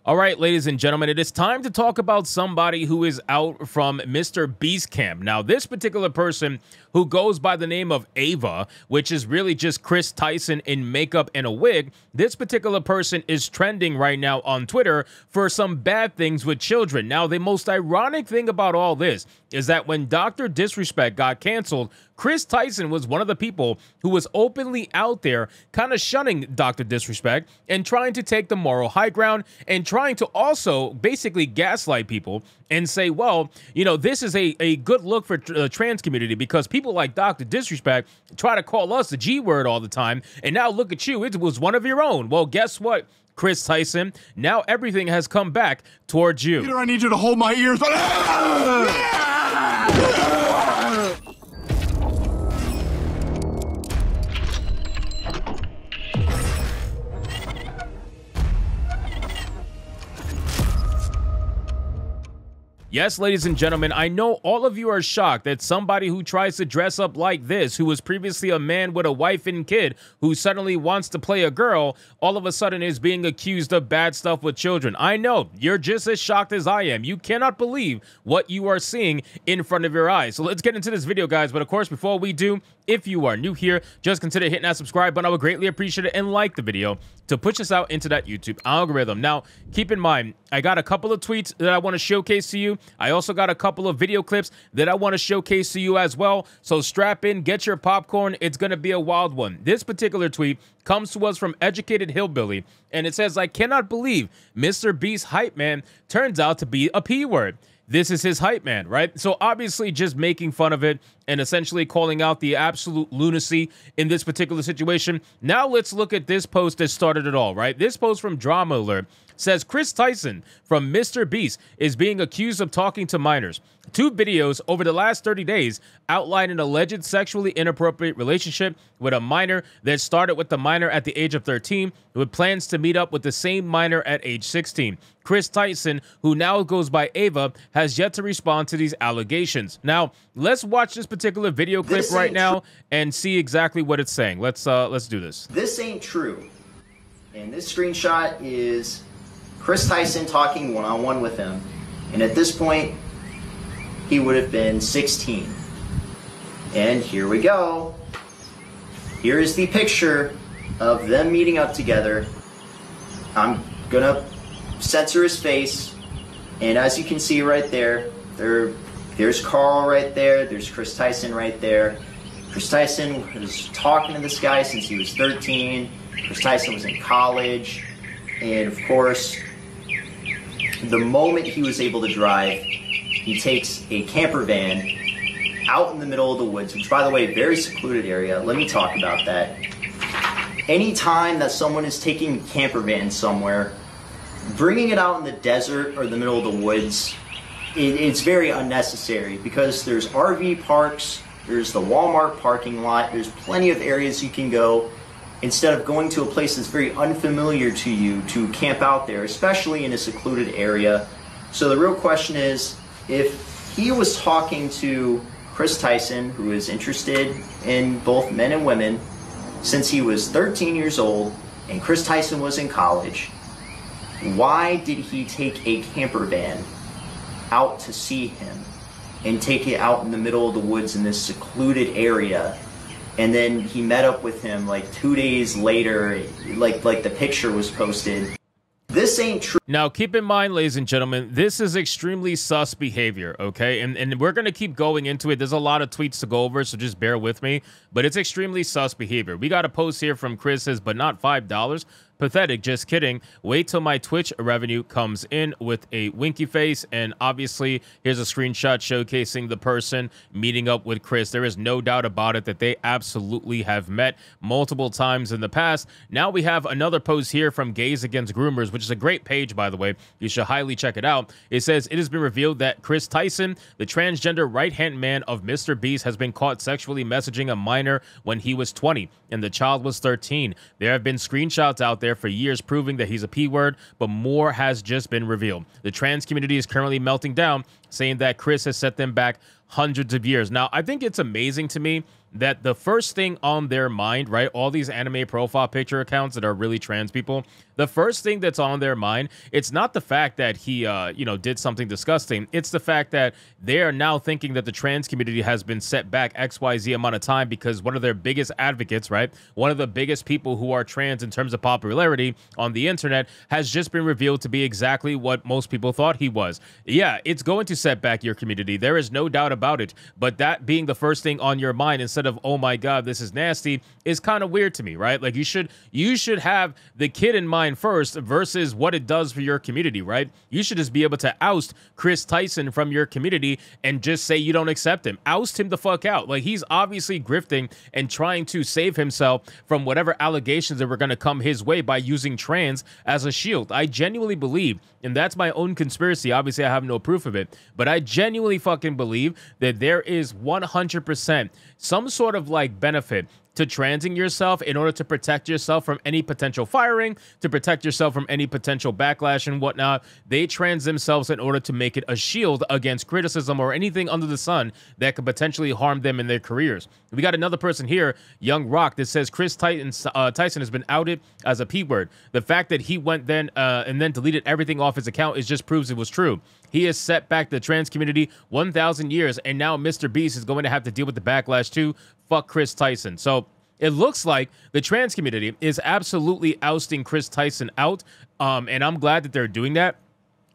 All right, ladies and gentlemen, it is time to talk about somebody who is out from Mr. Beast Camp. Now, this particular person who goes by the name of Ava, which is really just Kris Tyson in makeup and a wig, this particular person is trending right now on Twitter for some bad things with children. Now, the most ironic thing about all this is that when Dr. Disrespect got canceled, Kris Tyson was one of the people who was openly out there kind of shunning Dr. Disrespect and trying to take the moral high ground and trying to also basically gaslight people and say, well, you know, this is a good look for the trans community because people like Dr. Disrespect try to call us the G word all the time. And now look at you. It was one of your own. Well, guess what, Kris Tyson? Now everything has come back towards you. Peter, I need you to hold my ears. Yes, ladies and gentlemen, I know all of you are shocked that somebody who tries to dress up like this, who was previously a man with a wife and kid, who suddenly wants to play a girl, all of a sudden is being accused of bad stuff with children. I know, you're just as shocked as I am. You cannot believe what you are seeing in front of your eyes. So let's get into this video, guys. But of course, before we do, if you are new here, just consider hitting that subscribe button. I would greatly appreciate it, and like the video to push us out into that YouTube algorithm. Now, keep in mind, I got a couple of tweets that I want to showcase to you. I also got a couple of video clips that I want to showcase to you as well. So strap in, get your popcorn. It's going to be a wild one. This particular tweet comes to us from Educated Hillbilly, and it says, I cannot believe Mr. Beast hype man turns out to be a P word. This is his hype man, right? So obviously just making fun of it and essentially calling out the absolute lunacy in this particular situation. Now let's look at this post that started it all, right? This post from Drama Alert says Kris Tyson from Mr. Beast is being accused of talking to minors. 2 videos over the last 30 days outline an alleged sexually inappropriate relationship with a minor that started with the minor at the age of 13 with plans to meet up with the same minor at age 16. Kris Tyson, who now goes by Ava, has yet to respond to these allegations. Now, let's watch this particular video clip right now and see exactly what it's saying. Let's do this. This ain't true. And this screenshot is Kris Tyson talking one-on-one with him. And at this point, he would have been 16. And here we go. Here is the picture of them meeting up together. I'm gonna censor his face. And as you can see right there, there's Carl right there. There's Kris Tyson right there. Kris Tyson was talking to this guy since he was 13. Kris Tyson was in college. And of course, the moment he was able to drive, he takes a camper van out in the middle of the woods, which, by the way, very secluded area. Let me talk about that. Anytime that someone is taking a camper van somewhere, bringing it out in the desert or the middle of the woods, it's very unnecessary because there's RV parks, there's the Walmart parking lot, there's plenty of areas you can go instead of going to a place that's very unfamiliar to you to camp out there, especially in a secluded area. So the real question is, if he was talking to Kris Tyson, who is interested in both men and women, since he was 13 years old and Kris Tyson was in college, why did he take a camper van out to see him and take it out in the middle of the woods in this secluded area? And then he met up with him like 2 days later, like the picture was posted. This ain't true. Now, keep in mind, ladies and gentlemen, this is extremely sus behavior, okay? And we're going to keep going into it. There's a lot of tweets to go over, so just bear with me. But it's extremely sus behavior. We got a post here from Chris says, but not $5. Pathetic, just kidding. Wait till my Twitch revenue comes in with a winky face. And obviously, here's a screenshot showcasing the person meeting up with Chris. There is no doubt about it that they absolutely have met multiple times in the past. Now we have another post here from Gays Against Groomers, which is a great page, by the way. You should highly check it out. It says, it has been revealed that Kris Tyson, the transgender right-hand man of Mr. Beast, has been caught sexually messaging a minor when he was 20 and the child was 13. There have been screenshots out there for years proving that he's a P word, but more has just been revealed. The trans community is currently melting down, saying that Kris has set them back hundreds of years. Now, I think it's amazing to me that the first thing on their mind, right, all these anime profile picture accounts that are really trans people, the first thing that's on their mind, it's not the fact that he, did something disgusting. It's the fact that they are now thinking that the trans community has been set back XYZ amount of time because one of their biggest advocates, right, one of the biggest people who are trans in terms of popularity on the internet has just been revealed to be exactly what most people thought he was. Yeah, it's going to set back your community. There is no doubt about it. But that being the first thing on your mind instead of, oh my God, this is nasty, is kind of weird to me, right? Like you should have the kid in mind first versus what it does for your community, right? You should just be able to oust Kris Tyson from your community and just say you don't accept him. Oust him the fuck out. Like he's obviously grifting and trying to save himself from whatever allegations that were going to come his way by using trans as a shield. I genuinely believe, and that's my own conspiracy, obviously I have no proof of it, but I genuinely fucking believe that there is 100% some sort of like benefit to transing yourself in order to protect yourself from any potential firing, to protect yourself from any potential backlash and whatnot. They trans themselves in order to make it a shield against criticism or anything under the sun that could potentially harm them in their careers. We got another person here, Young Rock, that says Kris Tyson has been outed as a P word. The fact that he went then and then deleted everything off his account is just proves it was true. He has set back the trans community 1,000 years, and now Mr. Beast is going to have to deal with the backlash too. Fuck Kris Tyson. So it looks like the trans community is absolutely ousting Kris Tyson out, and I'm glad that they're doing that.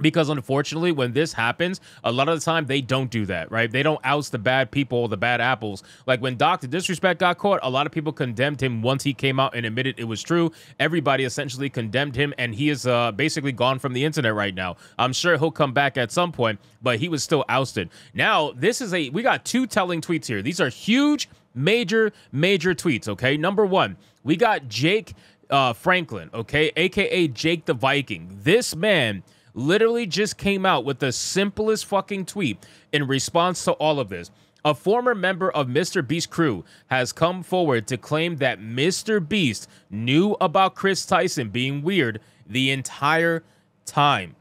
Because unfortunately, when this happens, a lot of the time they don't do that, right? They don't oust the bad people, the bad apples. Like when Dr. Disrespect got caught, a lot of people condemned him once he came out and admitted it was true. Everybody essentially condemned him, and he is basically gone from the internet right now. I'm sure he'll come back at some point, but he was still ousted. Now, we got two telling tweets here. These are huge, major tweets, okay? Number one, we got Jake Franklin, okay? AKA Jake the Viking. This man literally just came out with the simplest fucking tweet in response to all of this. A former member of Mr. Beast's crew has come forward to claim that Mr. Beast knew about Kris Tyson being weird the entire time.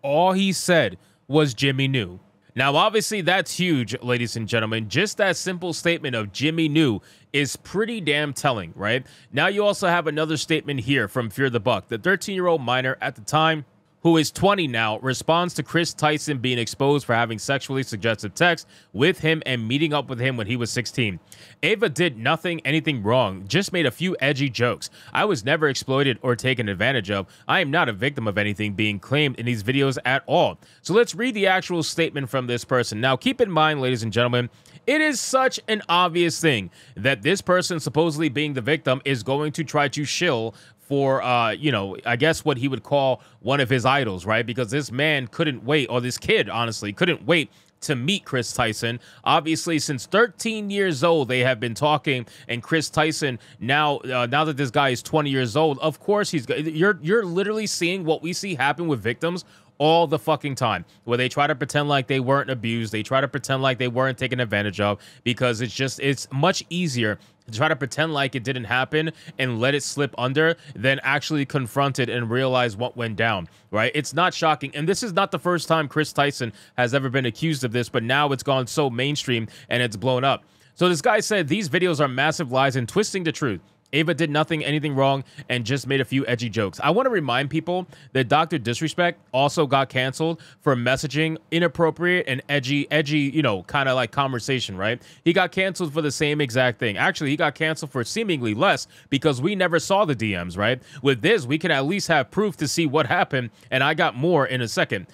All he said was Jimmy knew. Now, obviously, that's huge, ladies and gentlemen. Just that simple statement of Jimmy knew is pretty damn telling, right? Now, you also have another statement here from Fear the Buck. The 13-year-old minor at the time, who is 20 now, responds to Kris Tyson being exposed for having sexually suggestive sex with him and meeting up with him when he was 16. Ava did anything wrong, just made a few edgy jokes. I was never exploited or taken advantage of. I am not a victim of anything being claimed in these videos at all. So let's read the actual statement from this person. Now, keep in mind, ladies and gentlemen, it is such an obvious thing that this person supposedly being the victim is going to try to shill for, I guess what he would call one of his idols, right? Because this man couldn't wait, or this kid, honestly, couldn't wait to meet Kris Tyson. Obviously, since 13 years old, they have been talking, and Kris Tyson, now that this guy is 20 years old, of course, you're literally seeing what we see happen with victims all the fucking time, where they try to pretend like they weren't abused, they try to pretend like they weren't taken advantage of, because it's much easier to try to pretend like it didn't happen and let it slip under than actually confront it and realize what went down, right? It's not shocking. And this is not the first time Kris Tyson has ever been accused of this, but now it's gone so mainstream and it's blown up. So this guy said these videos are massive lies and twisting the truth. Ava did anything wrong and just made a few edgy jokes. I want to remind people that Dr. Disrespect also got canceled for messaging inappropriate and edgy, kind of like conversation, right? He got canceled for the same exact thing. Actually, he got canceled for seemingly less because we never saw the DMs, right? With this, we can at least have proof to see what happened, and I got more in a second.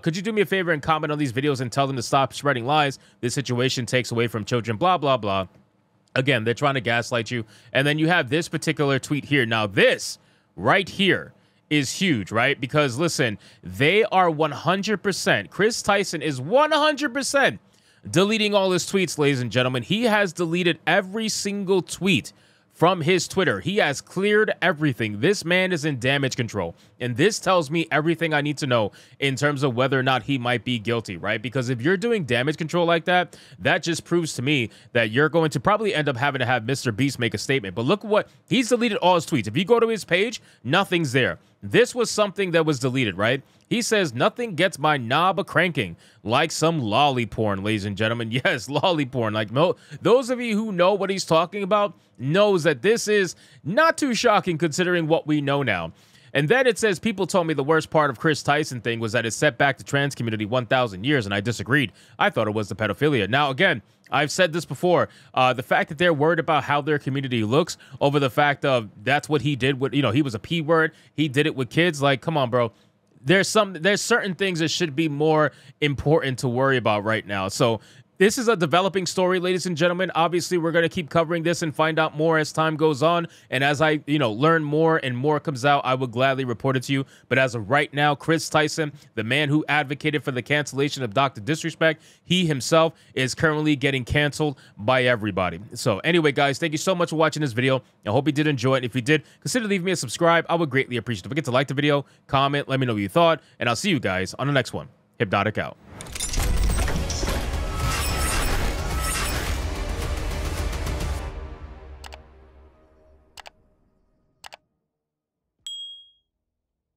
Could you do me a favor and comment on these videos and tell them to stop spreading lies? This situation takes away from children, blah, blah, blah. Again, they're trying to gaslight you. And then you have this particular tweet here. Now, this right here is huge, right? Because, listen, they are 100%. Kris Tyson is 100% deleting all his tweets, ladies and gentlemen. He has deleted every single tweet from his Twitter. He has cleared everything. This man is in damage control. And this tells me everything I need to know in terms of whether or not he might be guilty, right? Because if you're doing damage control like that, that just proves to me that you're going to probably end up having to have Mr. Beast make a statement. But look what he's deleted all his tweets. If you go to his page, nothing's there. This was something that was deleted, right? He says, nothing gets my knob a-cranking like some lolly porn, ladies and gentlemen. Yes, lolly porn. Like, no, those of you who know what he's talking about knows that this is not too shocking considering what we know now. And then it says, people told me the worst part of Kris Tyson thing was that it set back the trans community 1,000 years, and I disagreed. I thought it was the pedophilia. Now, again, I've said this before. The fact that they're worried about how their community looks over the fact of that's what he did with, he was a P word. He did it with kids. Like, come on, bro. There's certain things that should be more important to worry about right now. So this is a developing story, ladies and gentlemen. Obviously, we're going to keep covering this and find out more as time goes on. And as I, learn more and more comes out, I will gladly report it to you. But as of right now, Kris Tyson, the man who advocated for the cancellation of Dr. Disrespect, he himself is currently getting canceled by everybody. So anyway, guys, thank you so much for watching this video. I hope you did enjoy it. If you did, consider leaving me a subscribe. I would greatly appreciate it. Don't forget to like the video, comment, let me know what you thought, and I'll see you guys on the next one. Hypnotic out.